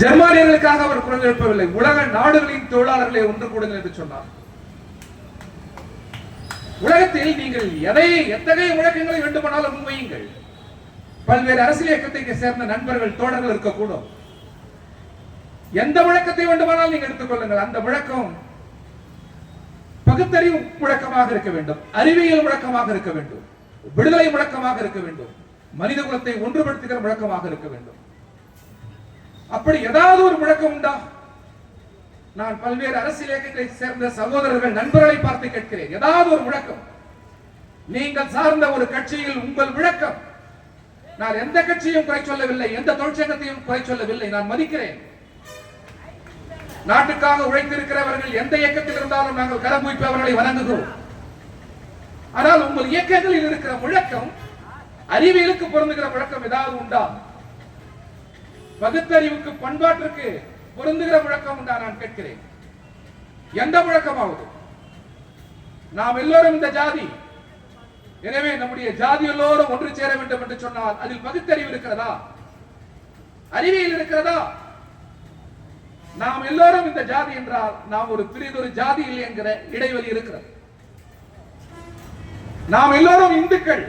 ஜெர்மானியர்களுக்காக அவர் குரல் எழுப்பவில்லை, உலக நாடுகளின் தொழிலாளர்களை ஒன்று கூடுங்கள் என்று சொன்னார். உலகத்தில் நீங்கள் எத்தகைய முழக்கங்களை வேண்டுமானாலும் முன்வையுங்கள். பல்வேறு அரசியல் இயக்கத்தை சேர்ந்த நண்பர்கள் தோழர்கள் இருக்கக்கூடும். எந்த முழக்கத்தை வேண்டுமானாலும் நீங்கள் எடுத்துக்கொள்ளுங்கள். அந்த முழக்கம் பகுத்தறிவு முழக்கமாக இருக்க வேண்டும், அறிவியல் முழக்கமாக இருக்க வேண்டும், விடுதலை முழக்கமாக இருக்க வேண்டும், மனித குலத்தை ஒன்றுபடுத்துகிற முழக்கமாக இருக்க வேண்டும். அப்படி ஏதாவது ஒரு முழக்கம் உண்டா? நான் பல்வேறு அரசியல் இயக்கங்களை சேர்ந்த சகோதரர்கள் நண்பர்களை பார்த்து கேட்கிறேன், ஏதாவது ஒரு முழக்கம், நீங்கள் சார்ந்த ஒரு கட்சியில் உங்கள் முழக்கம். நான் எந்த கட்சியும் குறை சொல்லவில்லை, எந்த தொழிற்சங்கத்தையும் குறை சொல்லவில்லை, நான் மதிக்கிறேன். நாட்டுக்காக உழைத்திருக்கிறவர்கள் எந்த இயக்கத்தில் இருந்தாலும் நாங்கள் கரங்குவிப்பு அவர்களை வணங்குகிறோம். ஆனால் உங்கள் இயக்கங்களில் இருக்கிற முழக்கம், அறிவியலுக்கு பொருந்துகிற முழக்கம் ஏதாவது உண்டா? பகுத்தறிவுக்கு பண்பாட்டிற்கு பொருந்துகிற முழக்கம் உண்டா? நான் கேட்கிறேன். எந்த முழக்கமாவது? நாம் எல்லோரும் இந்த ஜாதி, எனவே நம்முடைய ஜாதி எல்லோரும் ஒன்று சேர வேண்டும் என்று சொன்னால் அதில் பகுத்தறிவு இருக்கிறதா? அறிவியல் இருக்கிறதா? நாம் எல்லோரும் இந்த ஜாதி என்றால் நாம் ஒரு பிரிதொரு ஜாதி இல்லை என்கிற இடைவெளி இருக்கிறது. நாம் எல்லோரும் இந்துக்கள்,